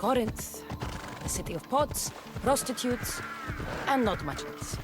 Corinth, a city of pots, prostitutes, and not much else.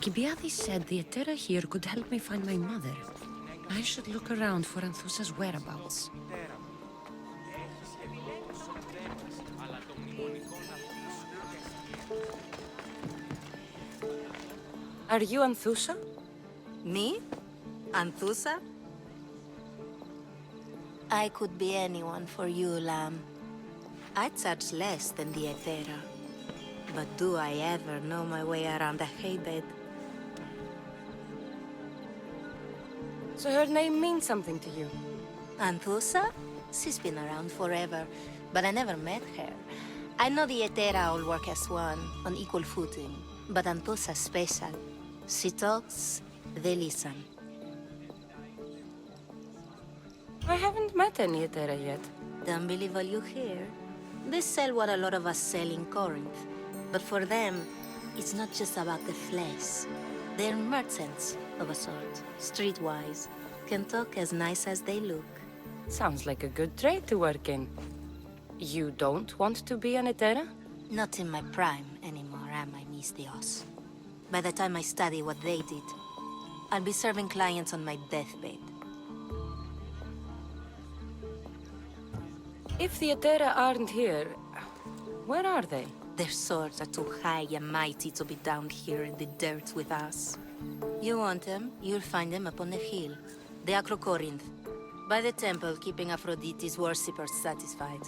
Alcibiades said the Etera here could help me find my mother. I should look around for Anthusa's whereabouts. Are you Anthusa? Me? Anthusa? I could be anyone for you, Lamb. I charge less than the Etera. But do I ever know my way around a haybed? So her name means something to you? Anthusa? She's been around forever, but I never met her. I know the Etera all work as one, on equal footing. But Anthusa's special. She talks, they listen. I haven't met any Etera yet. Don't believe all you hear. They sell what a lot of us sell in Corinth. But for them, it's not just about the flesh. They're merchants of a sort, streetwise. Can talk as nice as they look. Sounds like a good trade to work in. You don't want to be an Etera? Not in my prime anymore, am I, Miss Dios? By the time I study what they did, I'll be serving clients on my deathbed. If the Etera aren't here, where are they? Their swords are too high and mighty to be down here in the dirt with us. You want them, you'll find them up on the hill. The Acrocorinth. By the temple, keeping Aphrodite's worshippers satisfied.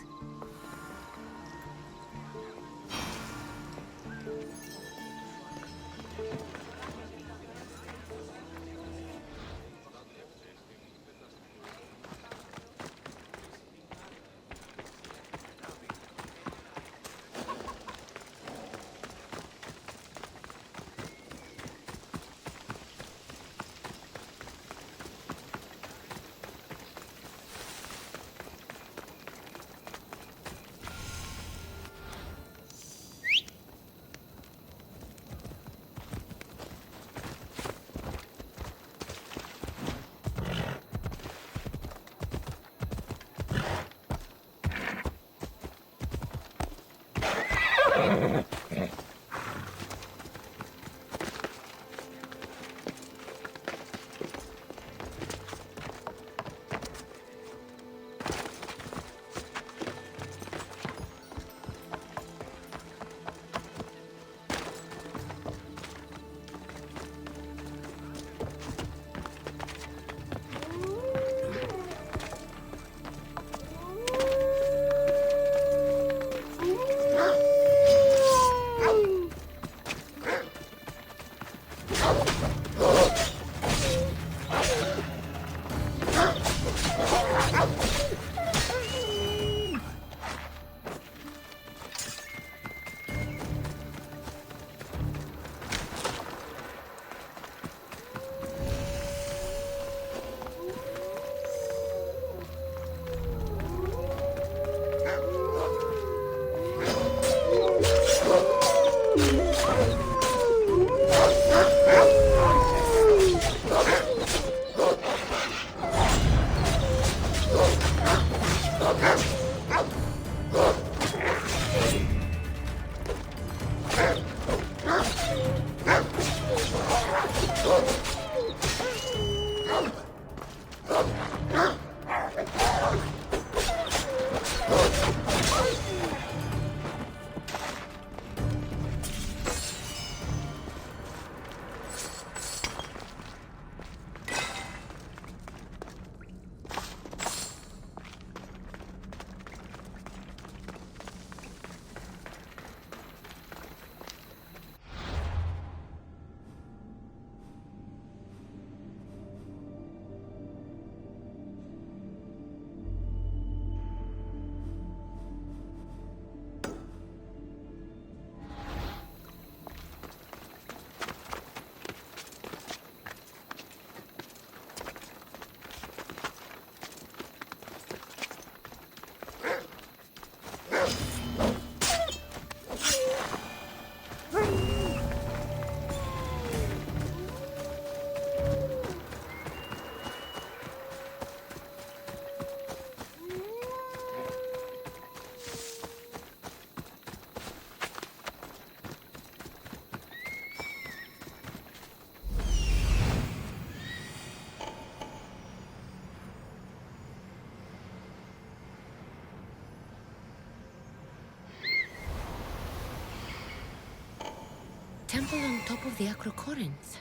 Temple on top of the Acrocorinth.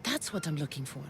That's what I'm looking for.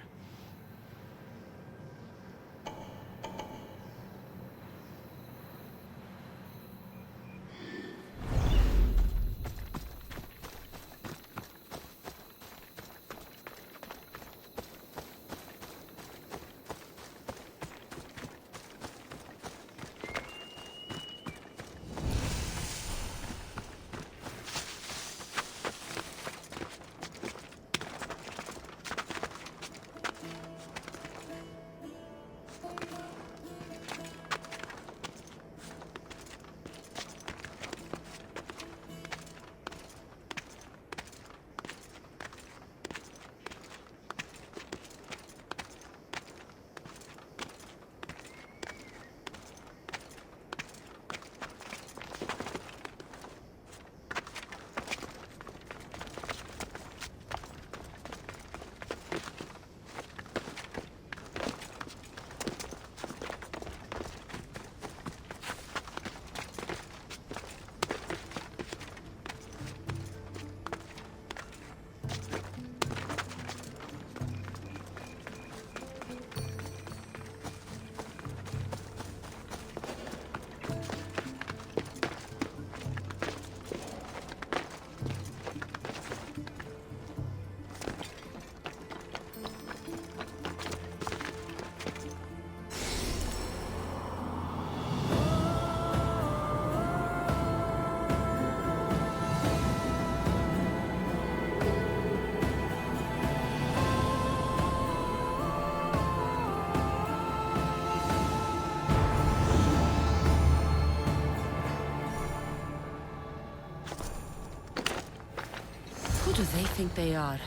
they think they are.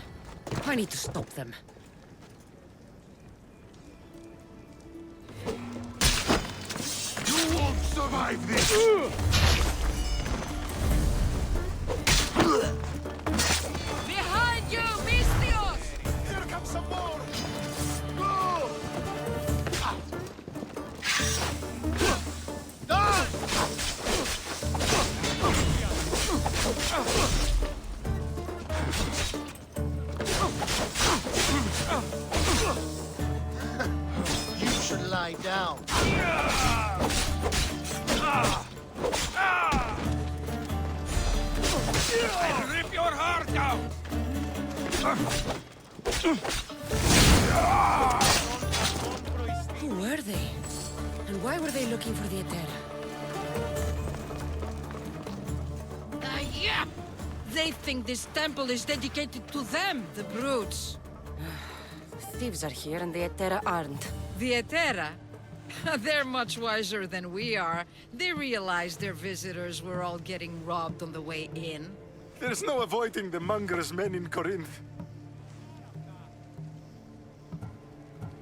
I need to stop them. You won't survive this! Behind you, Mistios! Here comes some more! Go! Die! You should lie down. I'll rip your heart out! Who were they? And why were they looking for the Etera? Yeah! They think this temple is dedicated to them, the brutes. Thieves are here and the Etera aren't. The Etera? They're much wiser than we are. They realized their visitors were all getting robbed on the way in. There's no avoiding the monger's men in Corinth.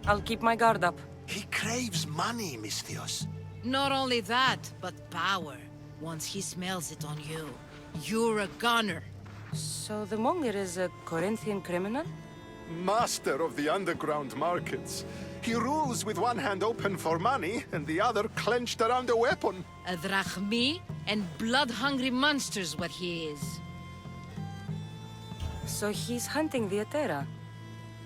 I'll keep my guard up. He craves money, Misthios. Not only that, but power. Once he smells it on you, you're a gunner. So the monger is a Corinthian criminal? Master of the underground markets. He rules with one hand open for money and the other clenched around a weapon. A drachmi and blood-hungry monster's what he is. So he's hunting the Etera.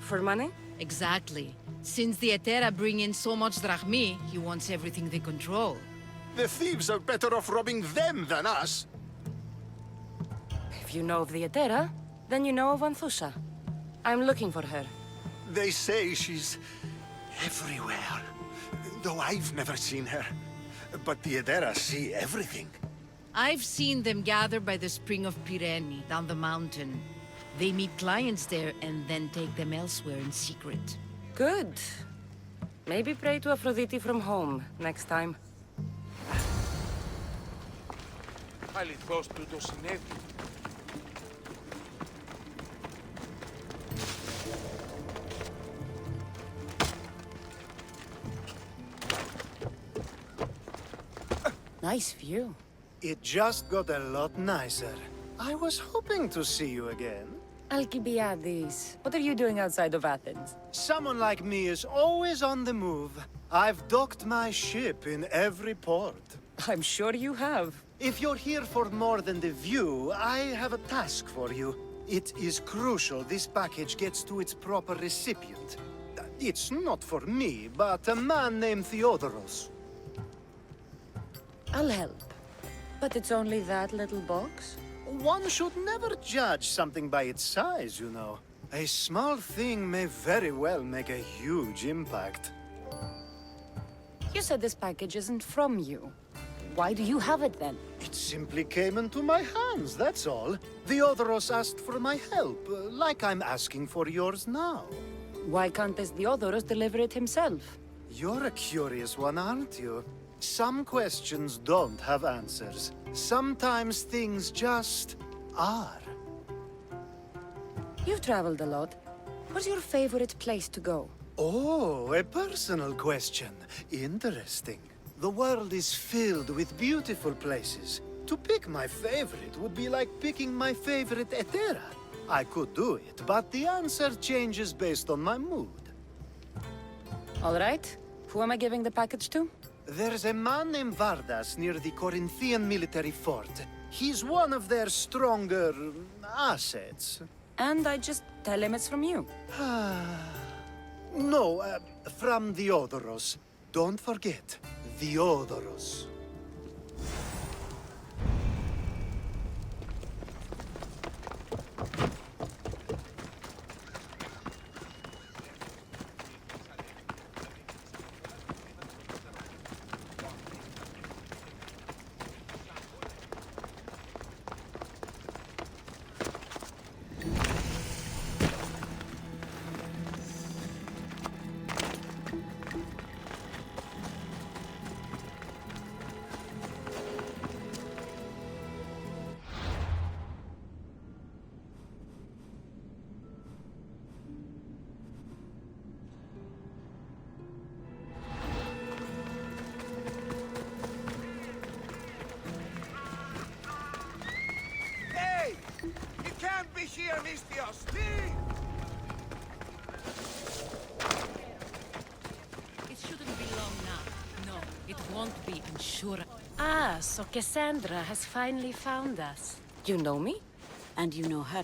For money? Exactly. Since the Etera bring in so much drachmi, he wants everything they control. The thieves are better off robbing them than us. If you know of the Etera, then you know of Anthusha. I'm looking for her. They say she's everywhere, though I've never seen her. But the Edera see everything. I've seen them gather by the spring of Pirene, down the mountain. They meet clients there and then take them elsewhere in secret. Good. Maybe pray to Aphrodite from home next time. Αληθώς τούτο συνέβη. Nice view. It just got a lot nicer. I was hoping to see you again. Alcibiades, what are you doing outside of Athens? Someone like me is always on the move. I've docked my ship in every port. I'm sure you have. If you're here for more than the view, I have a task for you. It is crucial this package gets to its proper recipient. It's not for me, but a man named Theodoros. I'll help. But it's only that little box? One should never judge something by its size, you know. A small thing may very well make a huge impact. You said this package isn't from you. Why do you have it then? It simply came into my hands, that's all. Theodoros asked for my help, like I'm asking for yours now. Why can't this Diodoros deliver it himself? You're a curious one, aren't you? Some questions don't have answers. Sometimes things just are. You've traveled a lot. What's your favorite place to go? Oh, a personal question. Interesting. The world is filled with beautiful places. To pick my favorite would be like picking my favorite Etera. I could do it, but the answer changes based on my mood. All right. Who am I giving the package to? There's a man named Vardas near the Corinthian military fort. He's one of their stronger assets. And I just tell him it's from you. No, from Theodoros. Don't forget, Theodoros. here, Mistios! Leave! It shouldn't be long now. No, it won't be, I'm sure. Ah, so Cassandra has finally found us. You know me? And you know her.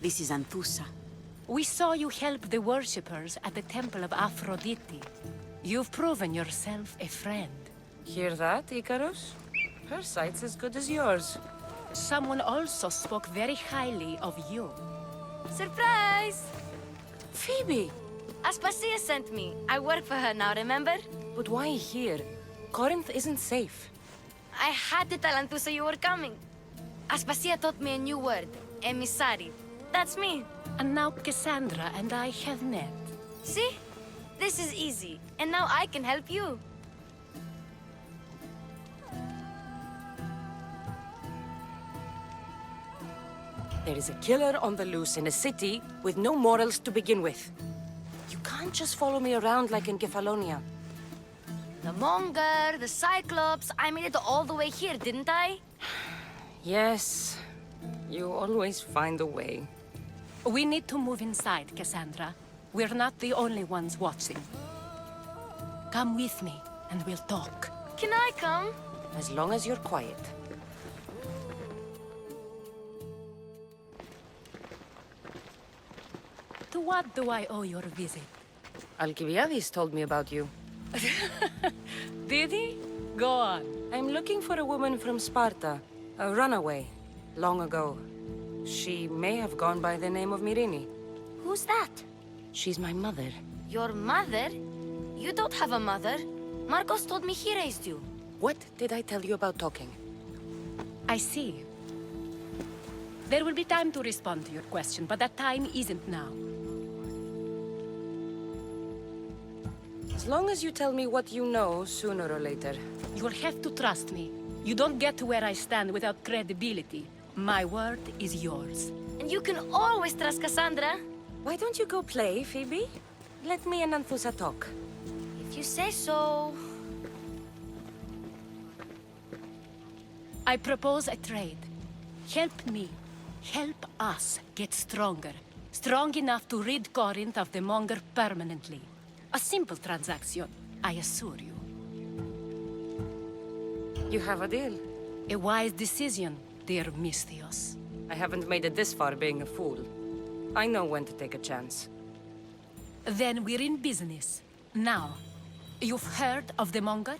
This is Anthusa. We saw you help the worshippers at the Temple of Aphrodite. You've proven yourself a friend. Hear that, Icarus? Her sight's as good as yours. Someone also spoke very highly of you. Surprise! Phoebe! Aspasia sent me. I work for her now, remember? But why here? Corinth isn't safe. I had to tell Anthusa you were coming. Aspasia taught me a new word. Emissary. That's me. And now Cassandra and I have met. See? This is easy. And now I can help you. There is a killer on the loose in a city with no morals to begin with. You can't just follow me around like in Kefalonia. The Monger, the Cyclops. I made it all the way here, didn't I? Yes, you always find a way. We need to move inside, Cassandra. We're not the only ones watching. Come with me, and we'll talk. Can I come? As long as you're quiet. To what do I owe your visit? Alcibiades told me about you. Did he? Go on. I'm looking for a woman from Sparta. A runaway. Long ago. She may have gone by the name of Myrine. Who's that? She's my mother. Your mother? You don't have a mother. Marcos told me he raised you. What did I tell you about talking? I see. There will be time to respond to your question, but that time isn't now. As long as you tell me what you know, sooner or later. You'll have to trust me. You don't get to where I stand without credibility. My word is yours. And you can always trust Cassandra. Why don't you go play, Phoebe? Let me and Anthusa talk. If you say so. I propose a trade. Help me. Help us get stronger. Strong enough to rid Corinth of the Monger permanently. A simple transaction, I assure you. You have a deal. A wise decision, dear Misthios. I haven't made it this far being a fool. I know when to take a chance. Then we're in business. Now, you've heard of the Monger?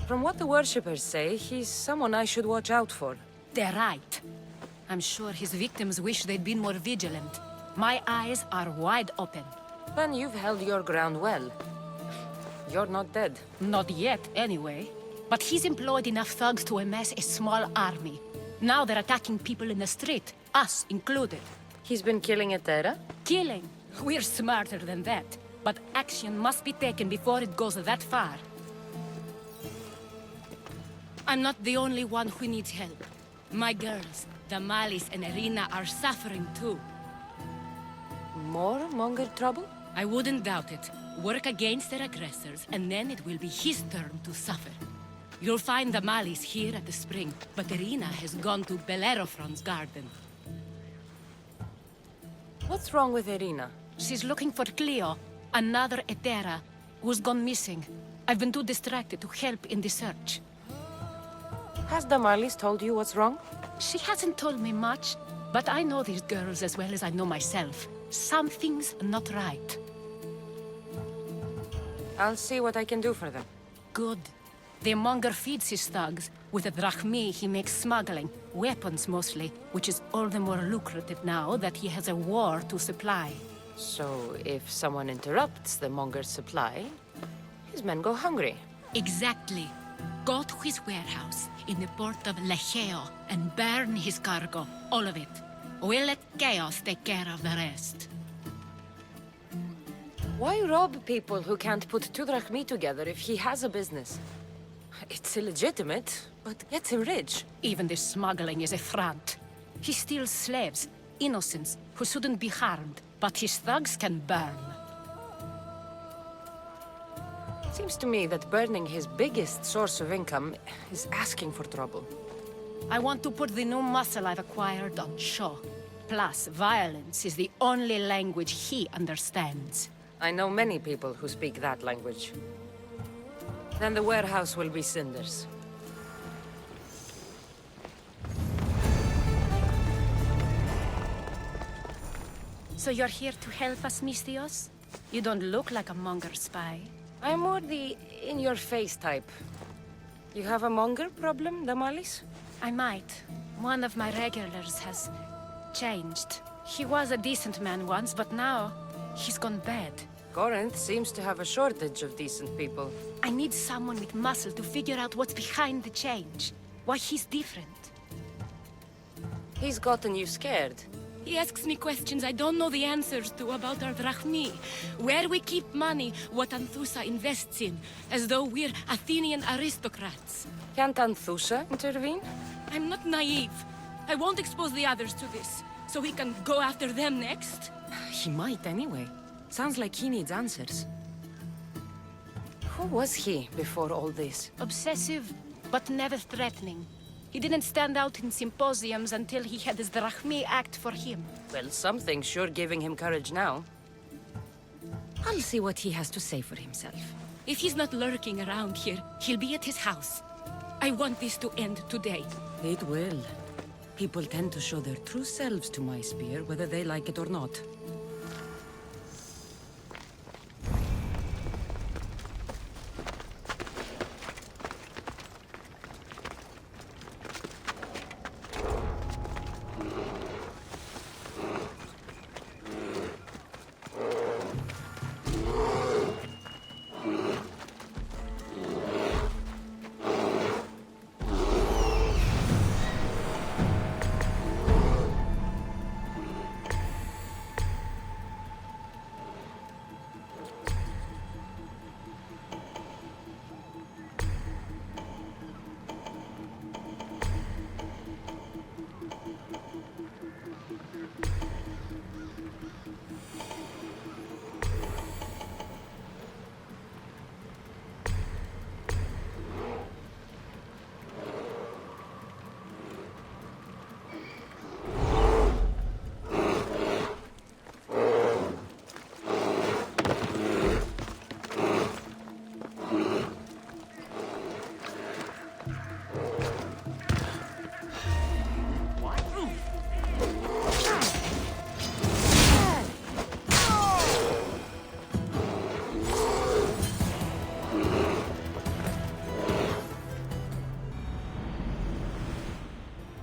From what the worshippers say, he's someone I should watch out for. They're right. I'm sure his victims wish they'd been more vigilant. My eyes are wide open. Then you've held your ground well. You're not dead. Not yet, anyway. But he's employed enough thugs to amass a small army. Now they're attacking people in the street, us included. He's been killing Etera? Killing? We're smarter than that. But action must be taken before it goes that far. I'm not the only one who needs help. My girls, Damalis and Irina, are suffering too. More Monger trouble? I wouldn't doubt it. Work against their aggressors, and then it will be his turn to suffer. You'll find Damalis here at the spring, but Irina has gone to Bellerophon's garden. What's wrong with Irina? She's looking for Cleo, another Etera, who's gone missing. I've been too distracted to help in the search. Has Damalis told you what's wrong? She hasn't told me much, but I know these girls as well as I know myself. Something's not right. I'll see what I can do for them. Good. The Monger feeds his thugs. With the drachmi, he makes smuggling. Weapons, mostly. Which is all the more lucrative now that he has a war to supply. So, if someone interrupts the Monger's supply, his men go hungry. Exactly. Go to his warehouse in the port of Lecheo and burn his cargo. All of it. We'll let chaos take care of the rest. Why rob people who can't put two drachmi together if he has a business? It's illegitimate, but gets him rich. Even the smuggling is a front. He steals slaves, innocents, who shouldn't be harmed, but his thugs can burn. Seems to me that burning his biggest source of income is asking for trouble. I want to put the new muscle I've acquired on show. Plus, violence is the only language he understands. I know many people who speak that language. Then the warehouse will be cinders. So you're here to help us, Mystios? You don't look like a monger spy. I'm more the in-your-face type. You have a monger problem, Damalis? I might. One of my regulars has changed. He was a decent man once, but now he's gone bad. Corinth seems to have a shortage of decent people. I need someone with muscle to figure out what's behind the change. Why he's different. He's gotten you scared. He asks me questions I don't know the answers to about our drachmi. Where we keep money, what Anthusa invests in. As though we're Athenian aristocrats. Can't Anthusa intervene? I'm not naive. I won't expose the others to this. So he can go after them next? He might anyway. Sounds like he needs answers. Who was he before all this? Obsessive, but never threatening. He didn't stand out in symposiums until he had his drachmi act for him. Well, something's sure giving him courage now. I'll see what he has to say for himself. If he's not lurking around here, he'll be at his house. I want this to end today. It will. People tend to show their true selves to my spear, whether they like it or not.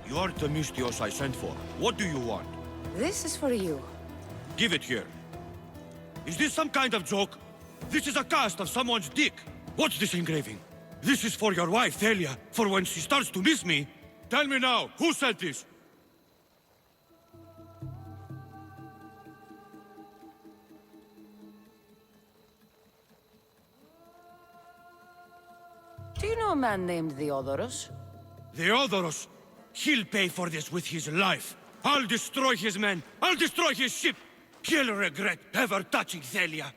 You're the Mystios I sent for. What do you want? This is for you. Give it here. Is this some kind of joke? This is a cast of someone's dick. What's this engraving? This is for your wife, Thalia, for when she starts to miss me. Tell me now, who said this? Do you know a man named Theodoros? Theodoros? He'll pay for this with his life. I'll destroy his men. I'll destroy his ship. He'll regret ever touching Thalia.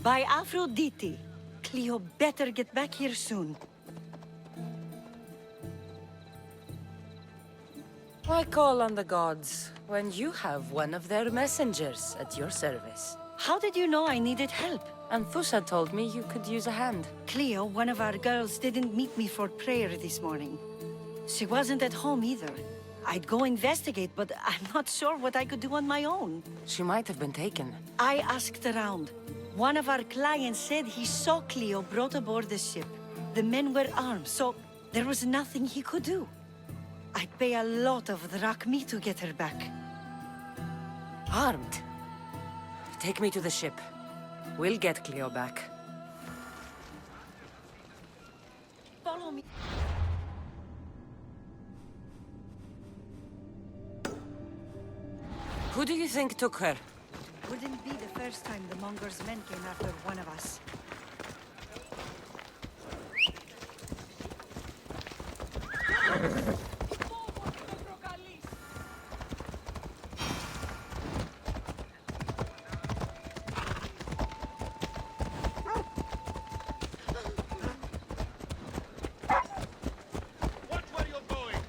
By Aphrodite. Cleo better get back here soon. Why call on the gods when you have one of their messengers at your service? How did you know I needed help? Anthusa told me you could use a hand. Cleo, one of our girls, didn't meet me for prayer this morning. She wasn't at home either. I'd go investigate, but I'm not sure what I could do on my own. She might have been taken. I asked around. One of our clients said he saw Cleo brought aboard the ship. The men were armed, so there was nothing he could do. I'd pay a lot of drachmi to get her back. Armed? Take me to the ship. We'll get Cleo back. Follow me. Who do you think took her? Wouldn't be the first time the Monger's men came after one of us. Watch where you're going!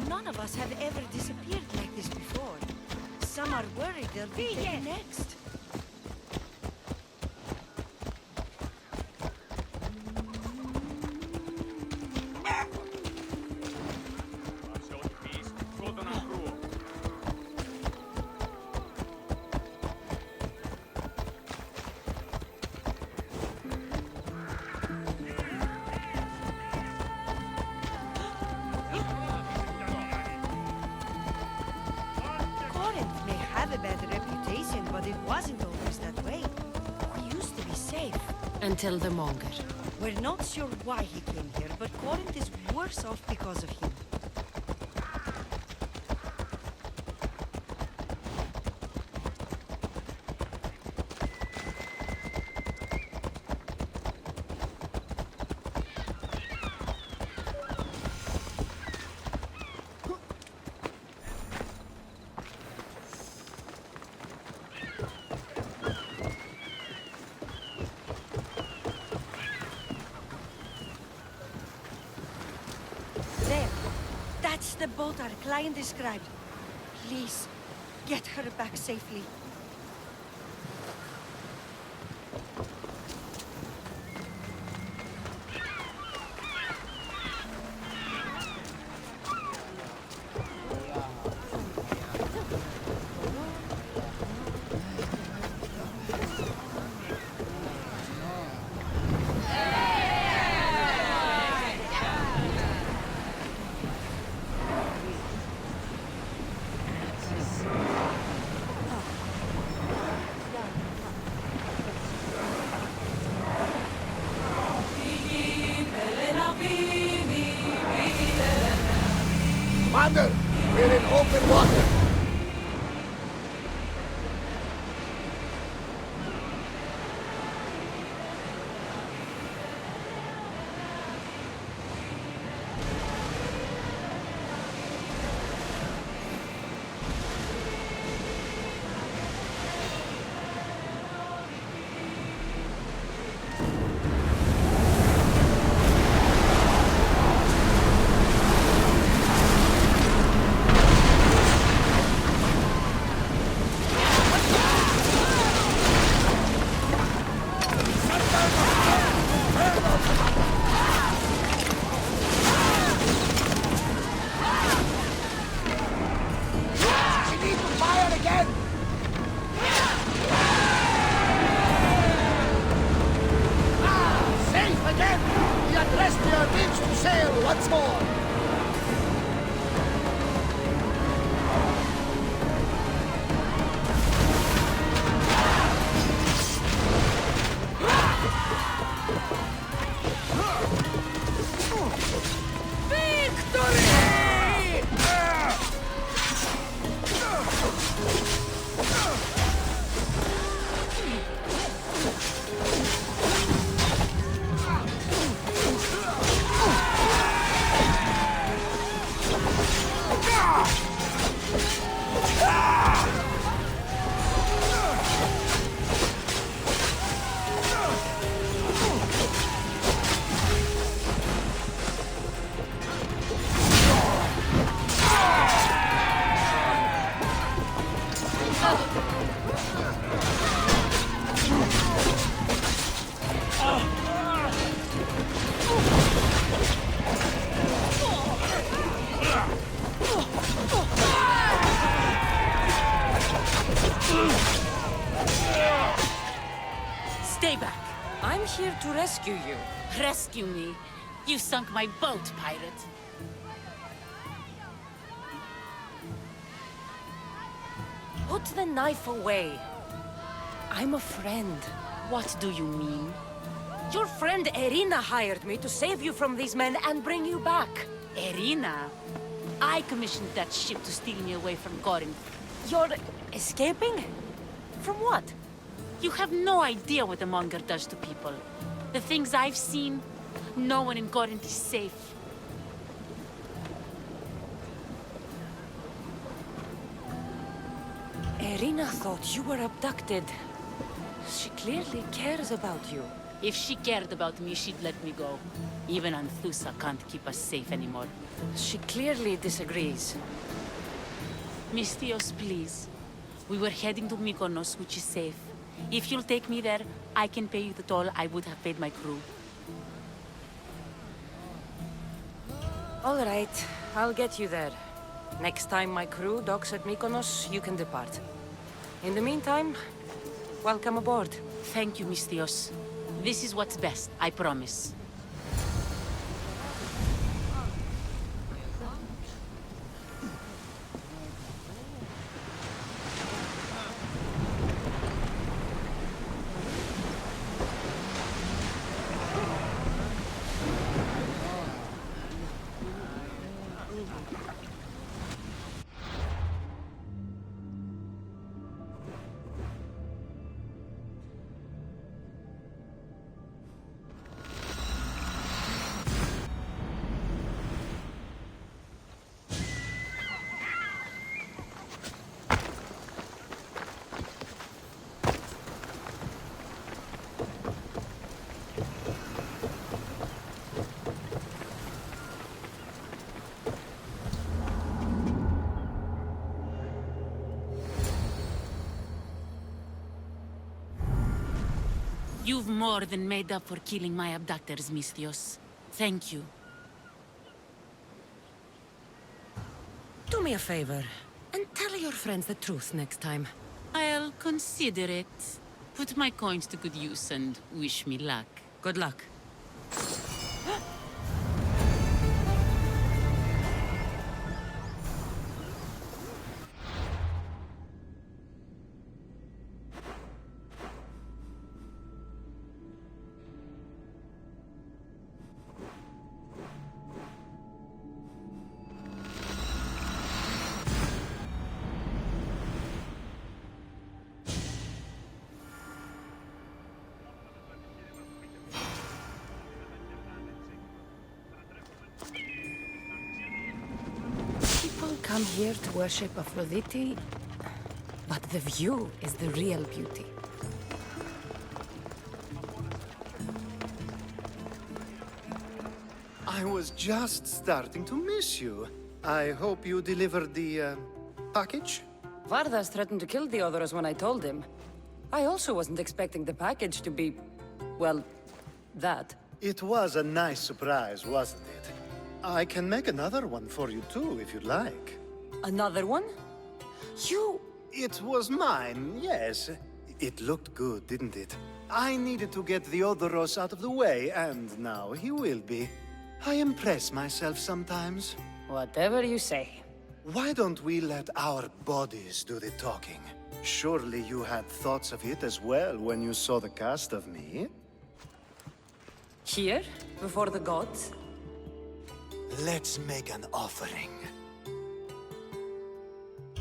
None of us have ever disappeared like this before. Some are worried they'll be taken next. Corinth may have a bad reputation, but it wasn't always that way. We used to be safe. Until the Monger. We're not sure why he came here, but Corinth is worse off because of him. There. That's the boat our client described. Please, get her back safely. Commander, we're in open water. We need to fire again. Safe again! We addressed your winds to sail once more! rescue you. Rescue me. You sunk my boat, pirate. Put the knife away. I'm a friend. What do you mean? Your friend Irina hired me to save you from these men and bring you back. Irina? I commissioned that ship to steal me away from Corinth. You're escaping? From what? You have no idea what the Monger does to people. The things I've seen, no one in Corinth is safe. Irina thought you were abducted. She clearly cares about you. If she cared about me, she'd let me go. Even Anthusa can't keep us safe anymore. She clearly disagrees. Mystios, please. We were heading to Mykonos, which is safe. If you'll take me there, I can pay you the toll I would have paid my crew. All right, I'll get you there. Next time my crew docks at Mykonos, you can depart. In the meantime, welcome aboard. Thank you, Mystios. This is what's best, I promise. You've more than made up for killing my abductors, Mystios. Thank you. Do me a favor, and tell your friends the truth next time. I'll consider it. Put my coins to good use and wish me luck. Good luck. Come here to worship Aphrodite, but the view is the real beauty. I was just starting to miss you. I hope you delivered the, package? Vardas threatened to kill the Odoros when I told him. I also wasn't expecting the package to be, well, that. It was a nice surprise, wasn't it? I can make another one for you too, if you'd like. Another one? You... It was mine, yes. It looked good, didn't it? I needed to get the Odoros out of the way, and now he will be. I impress myself sometimes. Whatever you say. Why don't we let our bodies do the talking? Surely you had thoughts of it as well when you saw the cast of me? Here? Before the gods? Let's make an offering.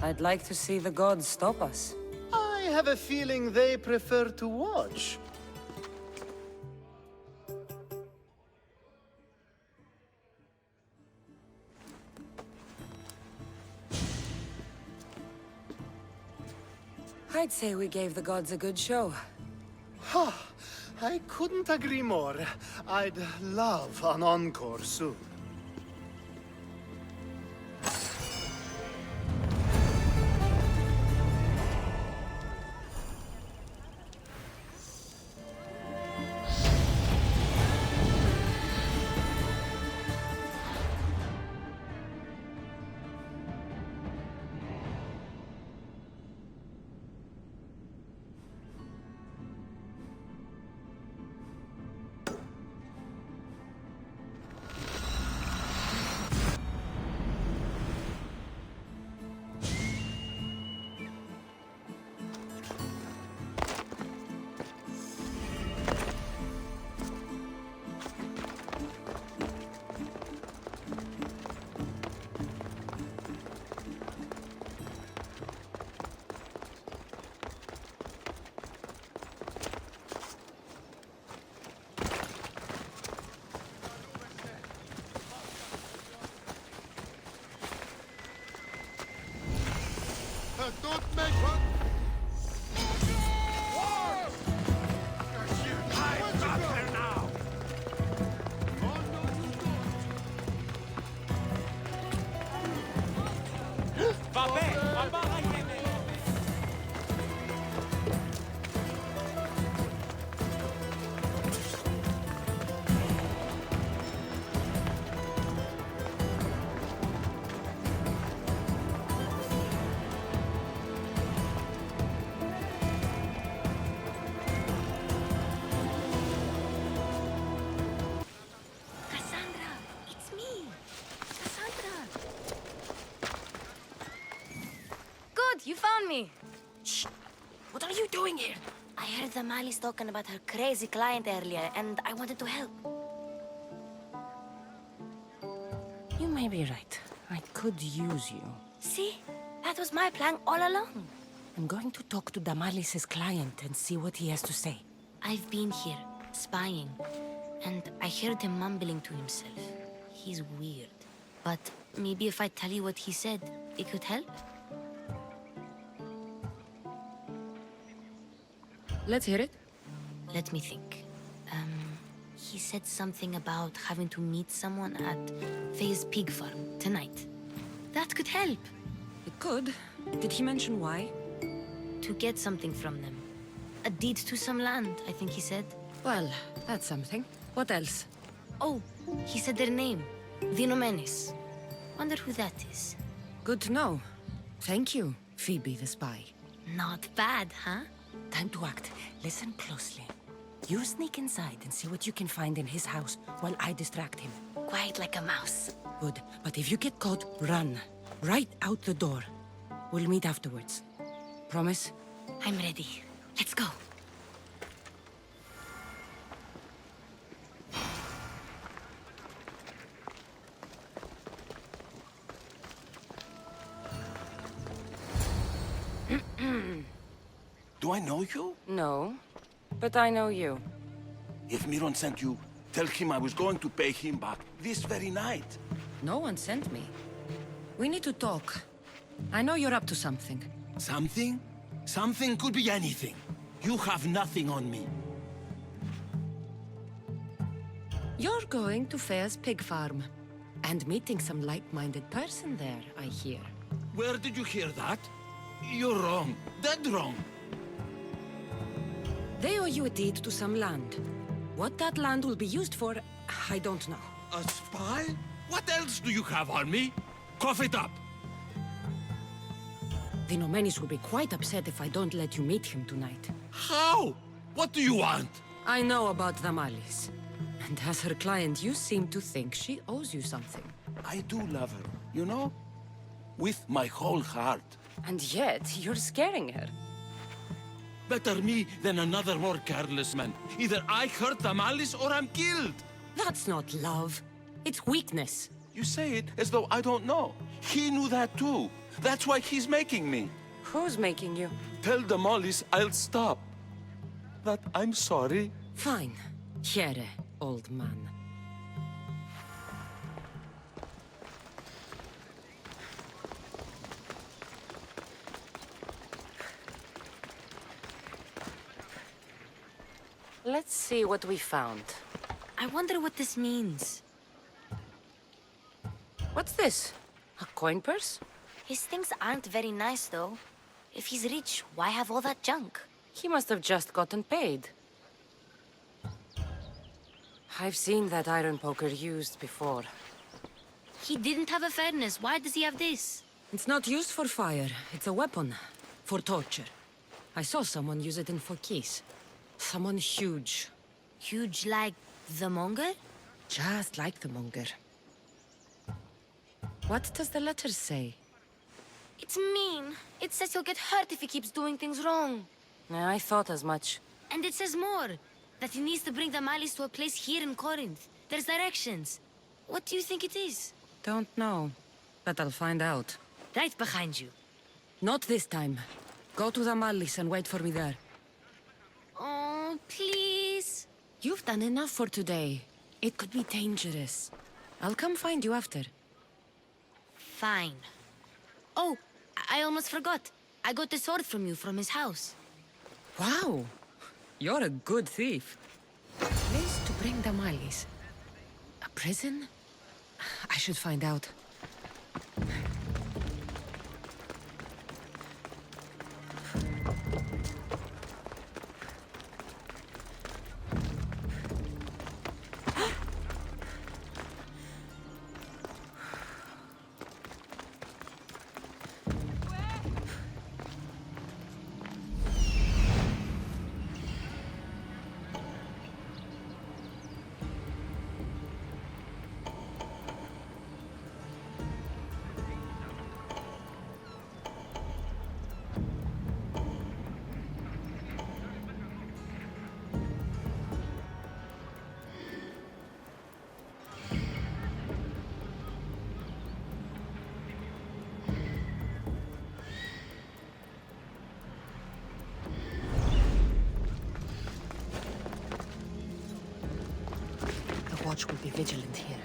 I'd like to see the gods stop us. I have a feeling they prefer to watch. I'd say we gave the gods a good show. Ha! I couldn't agree more. I'd love an encore soon. me. Shh! What are you doing here? I heard the Mali's talking about her crazy client earlier, and I wanted to help. You may be right. I could use you. See? That was my plan all along. I'm going to talk to Damalis's client and see what he has to say. I've been here, spying, and I heard him mumbling to himself. He's weird. But maybe if I tell you what he said, it could help? Let's hear it. Let me think. He said something about having to meet someone at Faye's pig farm tonight. That could help. It could. Did he mention why? To get something from them. A deed to some land, I think he said. Well, that's something. What else? Oh, he said their name. Vinomenes. Wonder who that is. Good to know. Thank you, Phoebe the spy. Not bad, huh? Time to act. Listen closely. You sneak inside and see what you can find in his house while I distract him. Quiet like a mouse. Good. But if you get caught, run. Right out the door. We'll meet afterwards. Promise? I'm ready. Let's go. Do I know you? No. But I know you. If Miron sent you, tell him I was going to pay him back this very night. No one sent me. We need to talk. I know you're up to something. Something? Something could be anything. You have nothing on me. You're going to Fair's pig farm. And meeting some like-minded person there, I hear. Where did you hear that? You're wrong. Dead wrong. They owe you a deed to some land. What that land will be used for, I don't know. A spy? What else do you have on me? Cough it up. The Nomenis will be quite upset if I don't let you meet him tonight. How? What do you want? I know about Damalis. And as her client, you seem to think she owes you something. I do love her, you know? With my whole heart. And yet, you're scaring her. Better me than another more careless man. Either I hurt Damalis or I'm killed. That's not love. It's weakness. You say it as though I don't know. He knew that too. That's why he's making me. Who's making you? Tell Damalis I'll stop. That I'm sorry. Fine. Here, old man. Let's see what we found. I wonder what this means. What's this? A coin purse? His things aren't very nice, though. If he's rich, why have all that junk? He must have just gotten paid. I've seen that iron poker used before. He didn't have a furnace. Why does he have this? It's not used for fire. It's a weapon. For torture. I saw someone use it in Phokis. Someone huge. Huge like the Monger? Just like the Monger. What does the letter say? It's mean. It says he'll get hurt if he keeps doing things wrong. I thought as much. And it says more. That he needs to bring the Malis to a place here in Corinth. There's directions. What do you think it is? Don't know. But I'll find out. Right behind you. Not this time. Go to the Malis and wait for me there. Oh, please. You've done enough for today. It could be dangerous. I'll come find you after. Fine. Oh, I almost forgot. I got the sword from you from his house. Wow. You're a good thief. Place to bring the Malis. A prison? I should find out. watch will be vigilant here.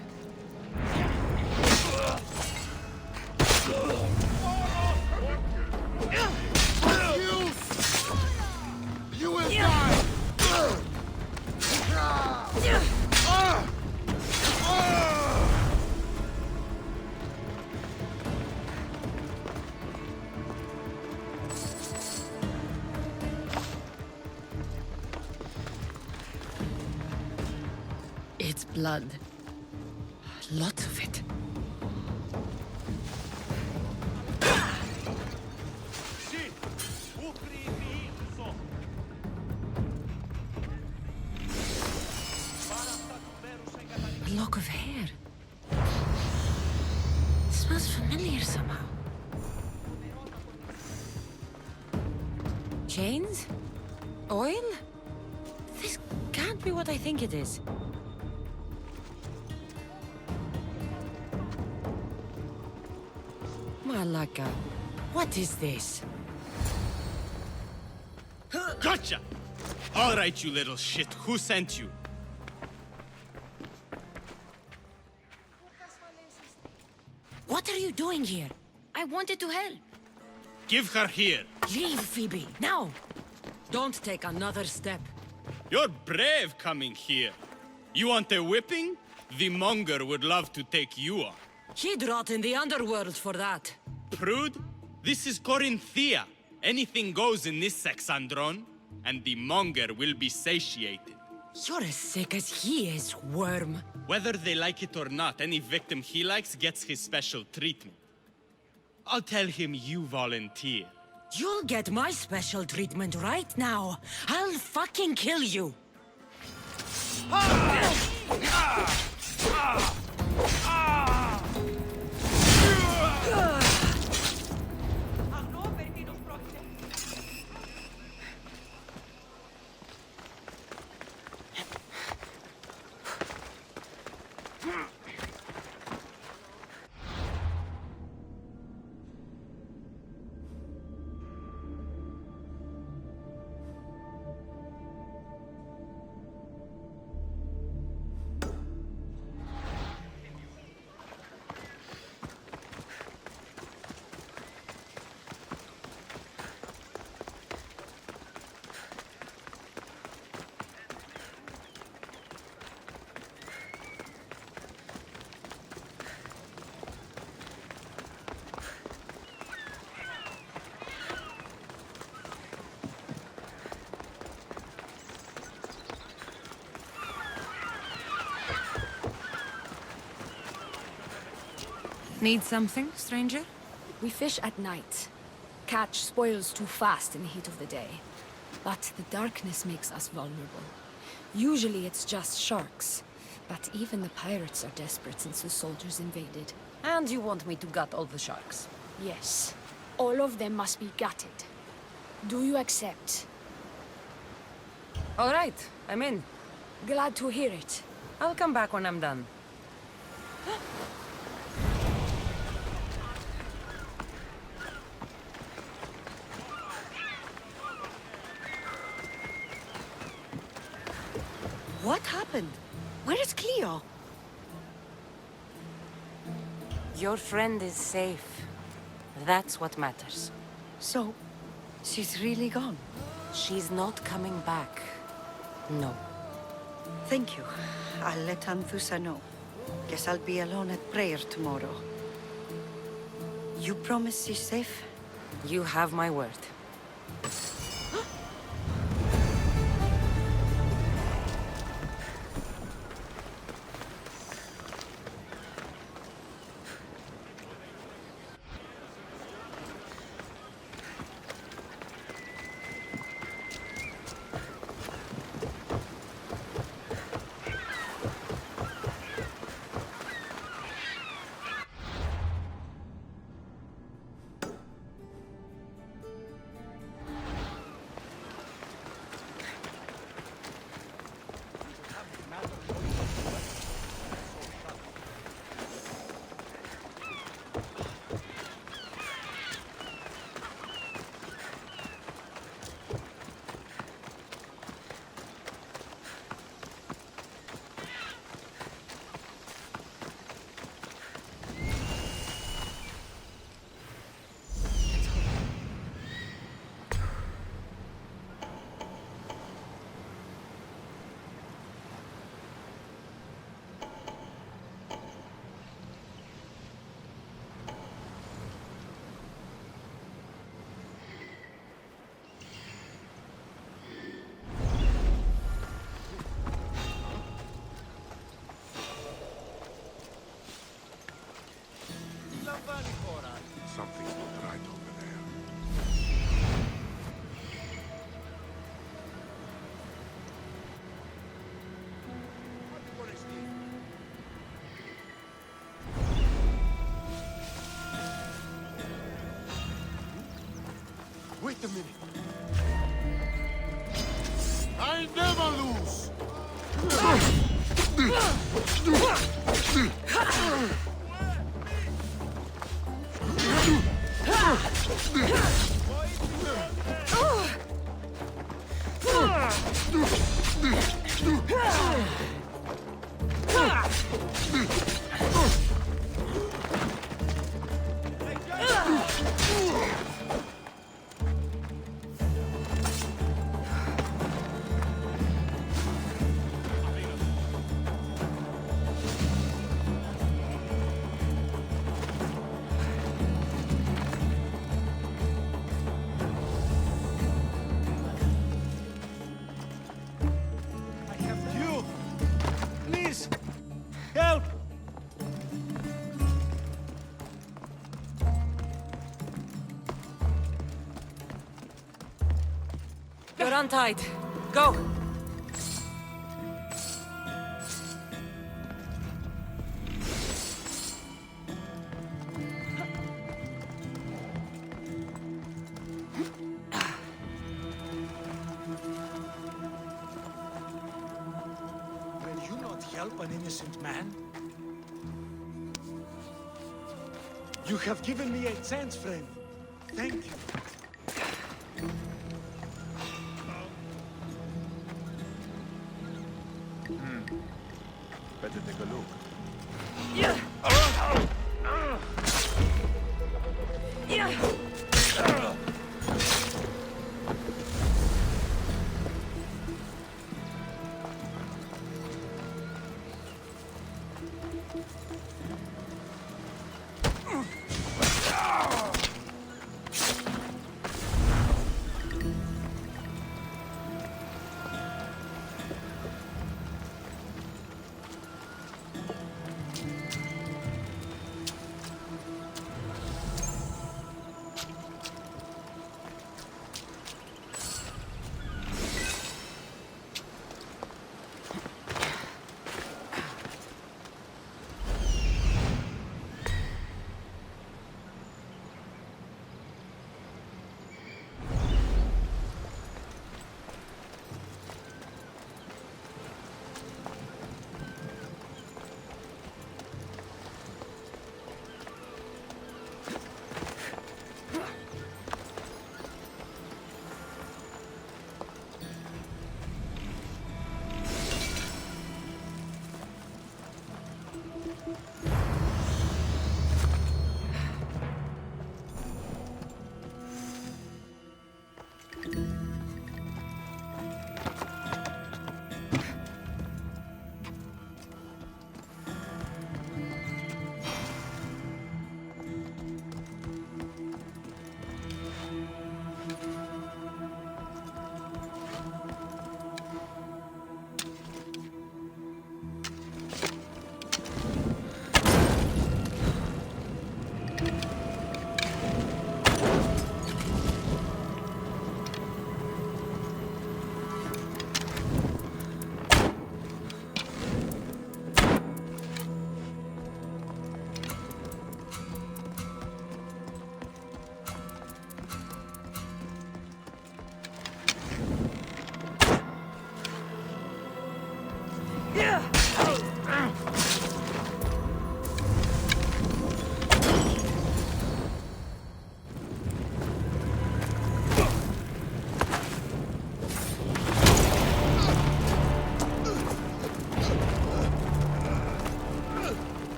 You will die! It's blood. Lots of it. A lock of hair. Smells familiar somehow. Chains? Oil? This can't be what I think it is. Malaka, what is this? Gotcha! All right, you little shit. Who sent you? What are you doing here? I wanted to help. Give her here. Leave, Phoebe, now! Don't take another step. You're brave coming here. You want a whipping? The monger would love to take you on. He'd rot in the underworld for that. Prude, this is Corinthia. Anything goes in this Sexandron, and the monger will be satiated. You're as sick as he is, worm. Whether they like it or not, any victim he likes gets his special treatment. I'll tell him you volunteer. You'll get my special treatment right now. I'll fucking kill you. Need something, stranger? We fish at night. Catch spoils too fast in the heat of the day. But the darkness makes us vulnerable. Usually it's just sharks. But even the pirates are desperate since the soldiers invaded. And you want me to gut all the sharks? Yes. All of them must be gutted. Do you accept? All right, I'm in. Glad to hear it. I'll come back when I'm done. What happened? Where is Cleo? Your friend is safe. That's what matters. So, she's really gone? She's not coming back. No. Thank you. I'll let Anthusa know. Guess I'll be alone at prayer tomorrow. You promise she's safe? You have my word. Wait a minute. I never lose. You're untied. Go! Will you not help an innocent man? You have given me a chance, friend. Thank you. Better take a look.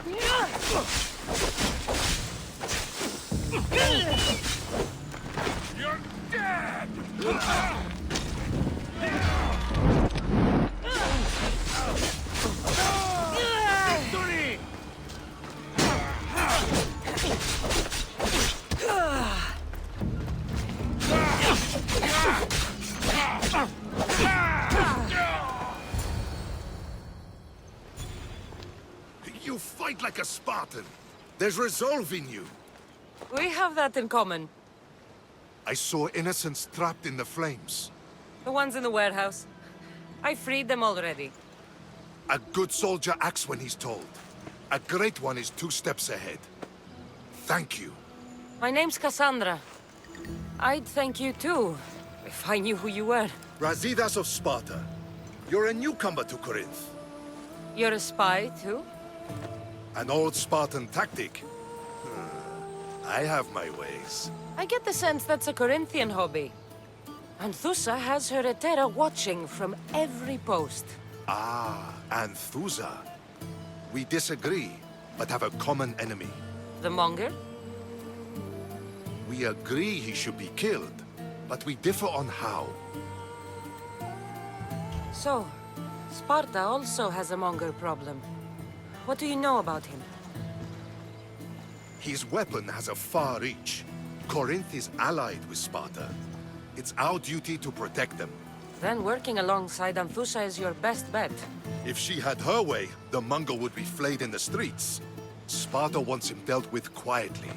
You're dead! Victory! You fight like a Spartan. There's resolve in you. We have that in common. I saw innocents trapped in the flames. The ones in the warehouse. I freed them already. A good soldier acts when he's told. A great one is 2 steps ahead. Thank you. My name's Cassandra. I'd thank you too, if I knew who you were. Razidas of Sparta. You're a newcomer to Corinth. You're a spy too? An old Spartan tactic. I have my ways. I get the sense that's a Corinthian hobby. Anthusa has her Etera watching from every post. Ah, Anthusa. We disagree, but have a common enemy. The Monger? We agree he should be killed, but we differ on how. So, Sparta also has a Monger problem. What do you know about him? His weapon has a far reach. Corinth is allied with Sparta. It's our duty to protect them. Then working alongside Anthusa is your best bet. If she had her way, the Mongol would be flayed in the streets. Sparta wants him dealt with quietly.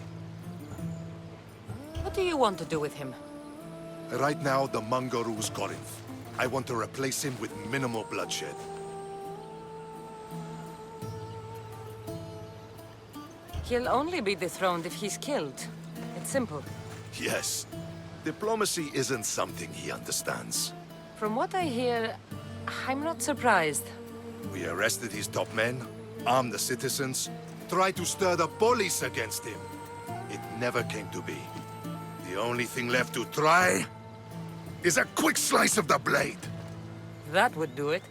What do you want to do with him? Right now, the Mongol rules Corinth. I want to replace him with minimal bloodshed. He'll only be dethroned if he's killed. It's simple. Yes. Diplomacy isn't something he understands. From what I hear, I'm not surprised. We arrested his top men, armed the citizens, tried to stir the police against him. It never came to be. The only thing left to try is a quick slice of the blade. That would do it.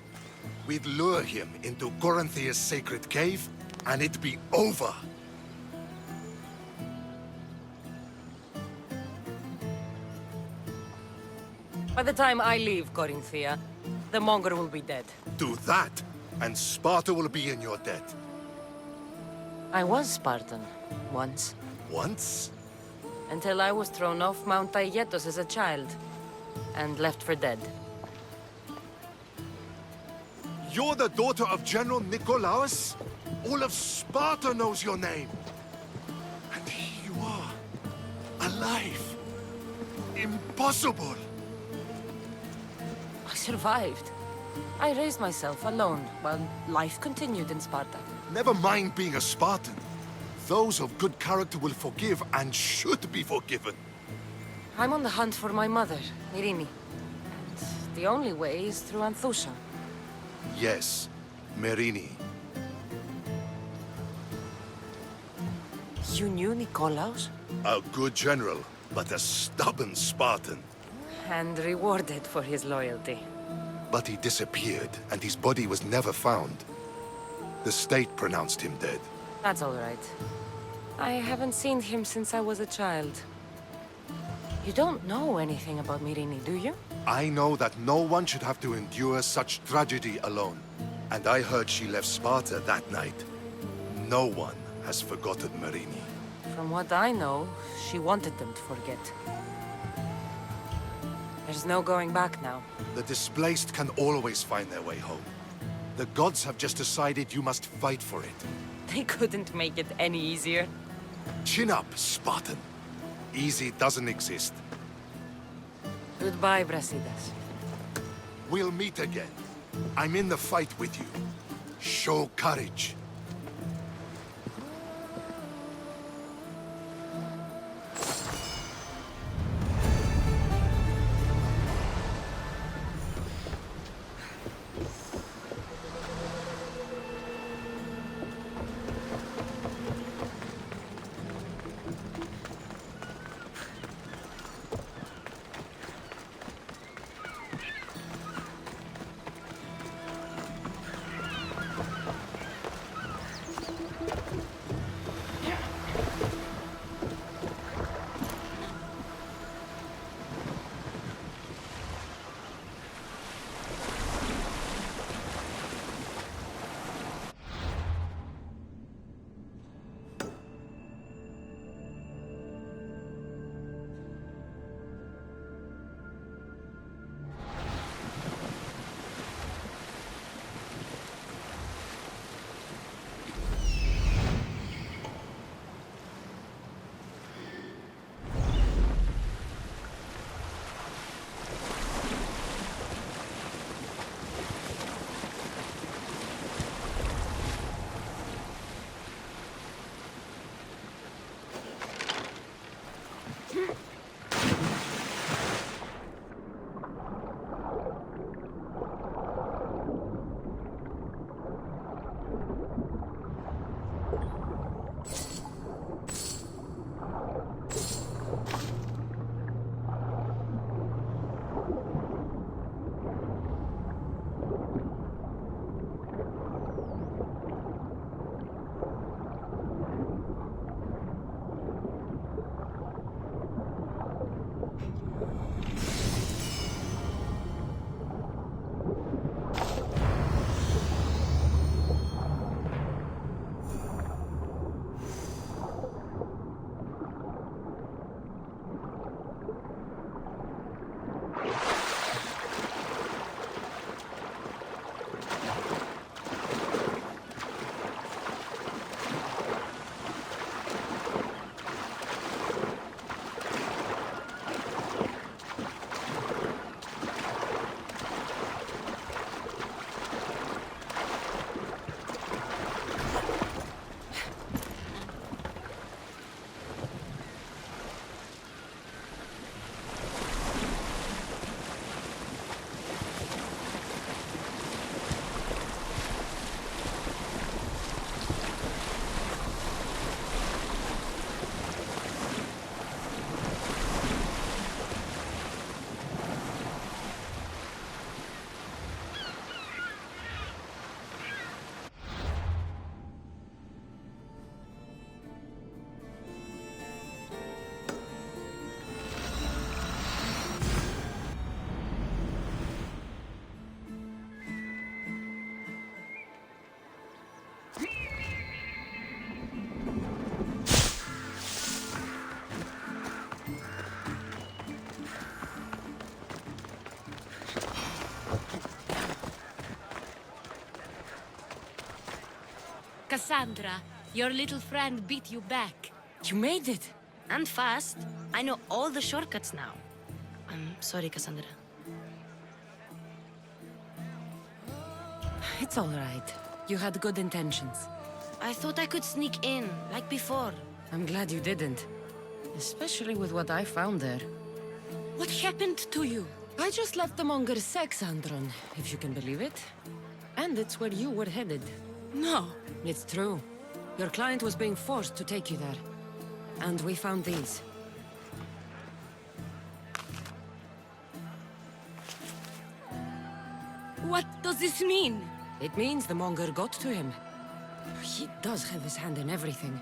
We'd lure him into Corinthia's sacred cave, and it'd be over. By the time I leave Corinthia, the Monger will be dead. Do that, and Sparta will be in your debt. I was Spartan, once. Once? Until I was thrown off Mount Aietos as a child, and left for dead. You're the daughter of General Nikolaos? All of Sparta knows your name. And here you are, alive. Impossible. I survived. I raised myself alone, while life continued in Sparta. Never mind being a Spartan. Those of good character will forgive and should be forgiven. I'm on the hunt for my mother, Myrini. And the only way is through Anthusa. Yes, Myrini. You knew Nikolaos? A good general, but a stubborn Spartan. And rewarded for his loyalty. But he disappeared, and his body was never found. The state pronounced him dead. That's all right. I haven't seen him since I was a child. You don't know anything about Myrini, do you? I know that no one should have to endure such tragedy alone. And I heard she left Sparta that night. No one has forgotten Myrini. From what I know, she wanted them to forget. There's no going back now. The displaced can always find their way home. The gods have just decided you must fight for it. They couldn't make it any easier. Chin up, Spartan. Easy doesn't exist. Goodbye, Brasidas. We'll meet again. I'm in the fight with you. Show courage. Cassandra, your little friend beat you back. You made it! And fast. I know all the shortcuts now. I'm sorry, Cassandra. It's all right. You had good intentions. I thought I could sneak in, like before. I'm glad you didn't. Especially with what I found there. What happened to you? I just left the monger's sex, Andron, if you can believe it. And it's where you were headed. No. It's true. Your client was being forced to take you there. And we found these. What does this mean? It means the monger got to him. He does have his hand in everything.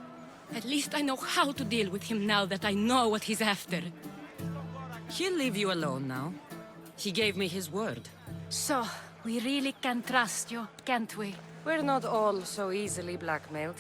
At least I know how to deal with him now that I know what he's after. He'll leave you alone now. He gave me his word. So, we really can trust you, can't we? We're not all so easily blackmailed.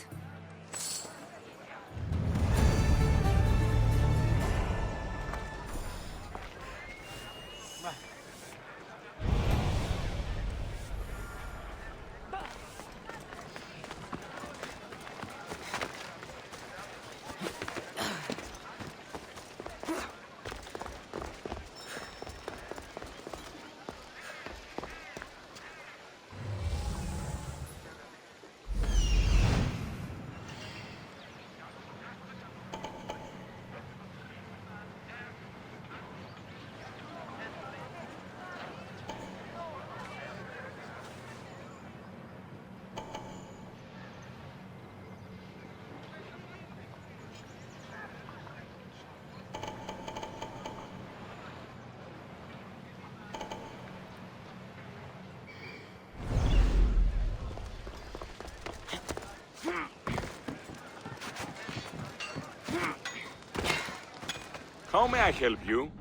How may I help you?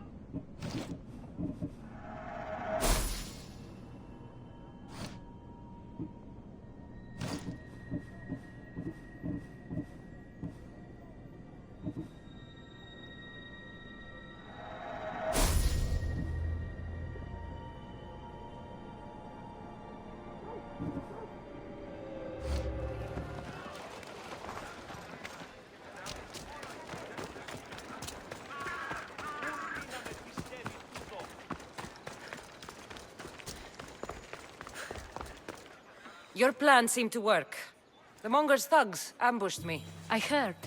Your plan seemed to work. The monger's thugs ambushed me. I heard.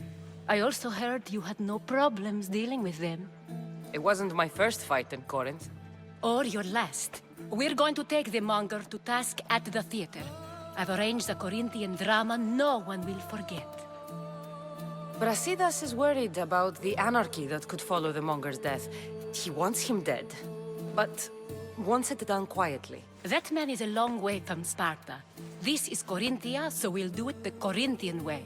I also heard you had no problems dealing with them. It wasn't my first fight in Corinth. Or your last. We're going to take the monger to task at the theater. I've arranged a Corinthian drama no one will forget. Brasidas is worried about the anarchy that could follow the monger's death. He wants him dead, but wants it done quietly. That man is a long way from Sparta. This is Corinthia, so we'll do it the Corinthian way.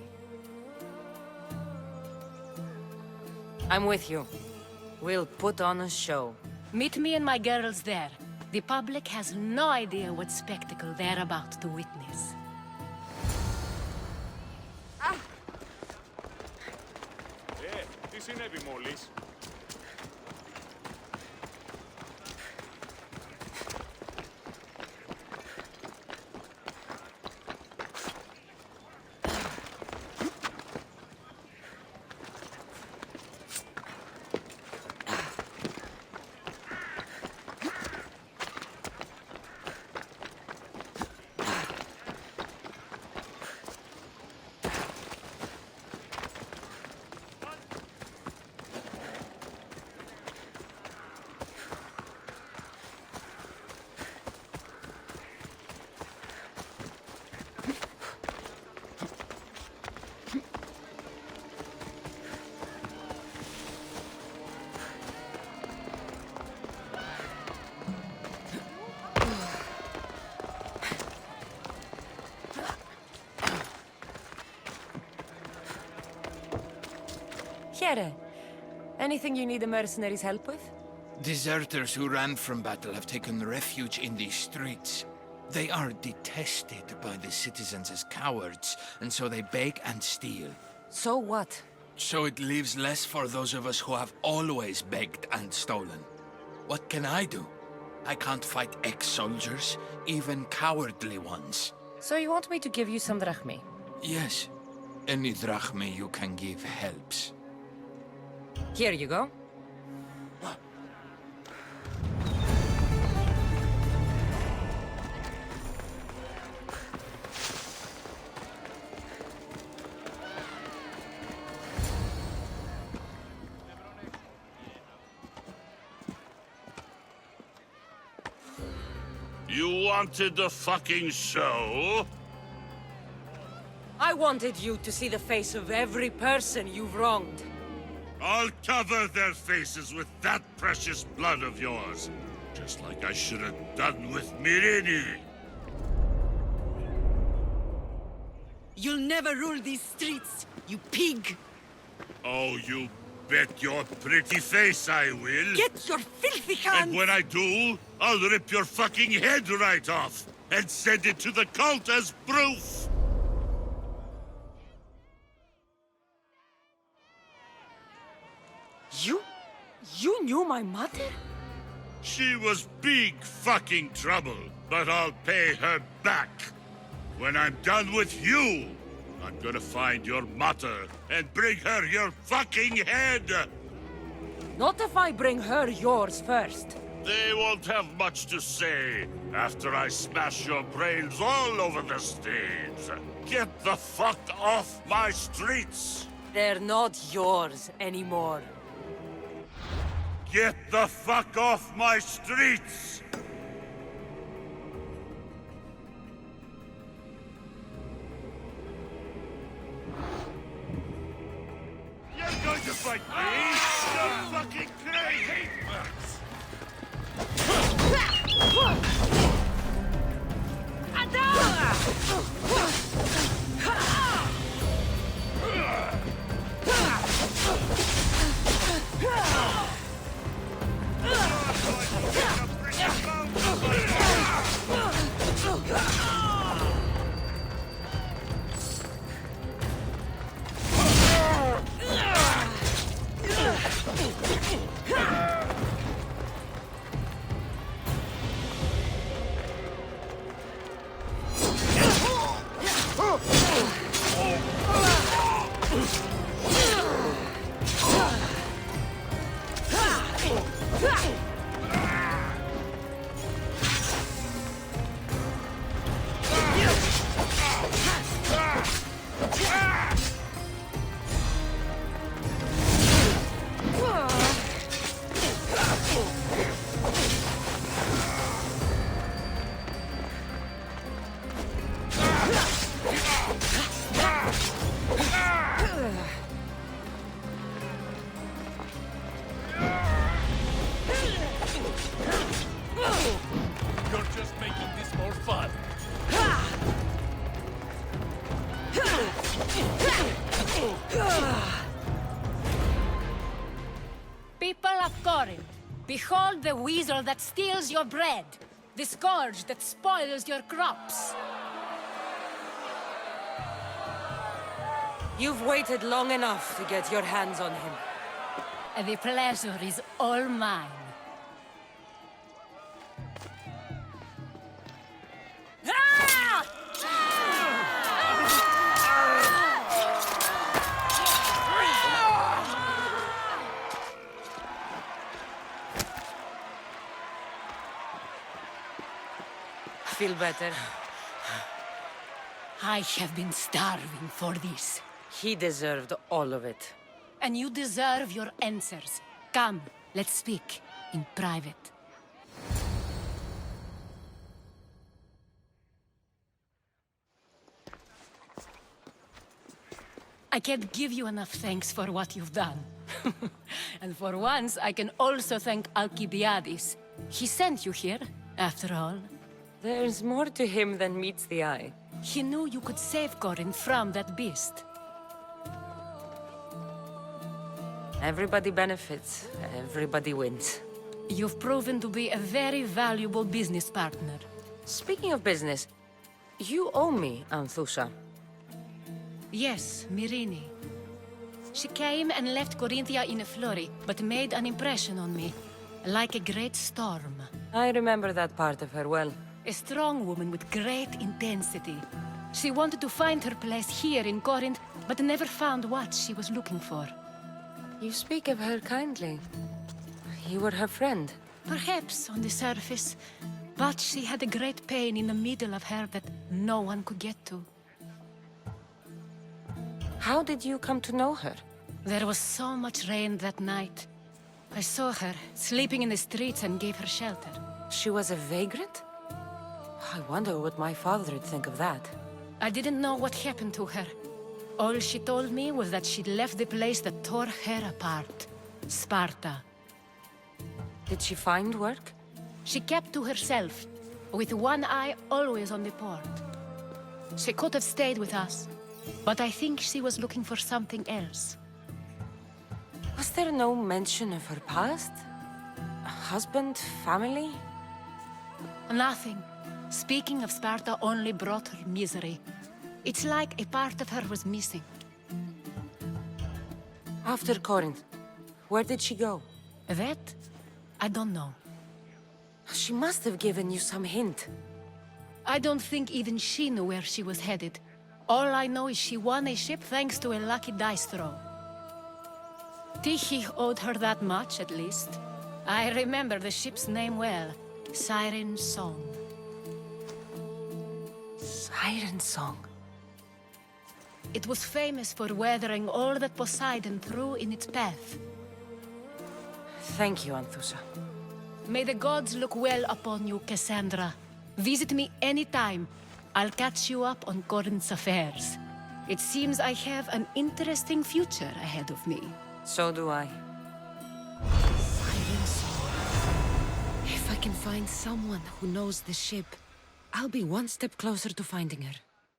I'm with you. We'll put on a show. Meet me and my girls there. The public has no idea what spectacle they're about to witness. Τι συνέβη μόλις? Here. Anything you need the mercenaries' help with? Deserters who ran from battle have taken refuge in these streets. They are detested by the citizens as cowards, and so they beg and steal. So what? So it leaves less for those of us who have always begged and stolen. What can I do? I can't fight ex-soldiers, even cowardly ones. So you want me to give you some drachmi? Yes. Any drachma you can give helps. Here you go. You wanted the fucking show? I wanted you to see the face of every person you've wronged. I'll cover their faces with that precious blood of yours. Just like I should have done with Myrini. You'll never rule these streets, you pig! Oh, you bet your pretty face I will. Get your filthy hands! And when I do, I'll rip your fucking head right off and send it to the cult as proof. You knew my mother? She was big fucking trouble, but I'll pay her back. When I'm done with you, I'm gonna find your mother and bring her your fucking head. Not if I bring her yours first. They won't have much to say after I smash your brains all over the stage. Get the fuck off my streets! They're not yours anymore. Get the fuck off my streets! You're going to fight me? You're fucking crazy! You're just making this more fun. People of Corinth, behold the weasel that steals your bread, the scourge that spoils your crops. You've waited long enough to get your hands on him. And the pleasure is all mine. Ah! Feel better? I have been starving for this. He deserved all of it. And you deserve your answers. Come, let's speak in private. I can't give you enough thanks for what you've done. And for once, I can also thank Alcibiades. He sent you here, after all. There's more to him than meets the eye. He knew you could save Corinth from that beast. Everybody benefits, everybody wins. You've proven to be a very valuable business partner. Speaking of business, you owe me, Anthusha. Yes, Myrini. She came and left Corinthia in a flurry, but made an impression on me. Like a great storm. I remember that part of her well. A strong woman with great intensity. She wanted to find her place here in Corinth, but never found what she was looking for. You speak of her kindly. You were her friend. Perhaps on the surface, but she had a great pain in the middle of her that no one could get to. How did you come to know her? There was so much rain that night. I saw her, sleeping in the streets, and gave her shelter. She was a vagrant? I wonder what my father would think of that. I didn't know what happened to her. All she told me was that she'd left the place that tore her apart. Sparta. Did she find work? She kept to herself, with one eye always on the port. She could have stayed with us, but I think she was looking for something else. Was there no mention of her past? Husband, family? Nothing. Speaking of Sparta only brought her misery. It's like a part of her was missing. After Corinth, where did she go? That? I don't know. She must have given you some hint. I don't think even she knew where she was headed. All I know is she won a ship thanks to a lucky dice throw. Tyche owed her that much, at least. I remember the ship's name well. Siren Song. Siren Song. It was famous for weathering all that Poseidon threw in its path. Thank you, Anthusa. May the gods look well upon you, Cassandra. Visit me anytime. I'll catch you up on Corinth's affairs. It seems I have an interesting future ahead of me. So do I. Siren Song. If I can find someone who knows the ship, I'll be one step closer to finding her.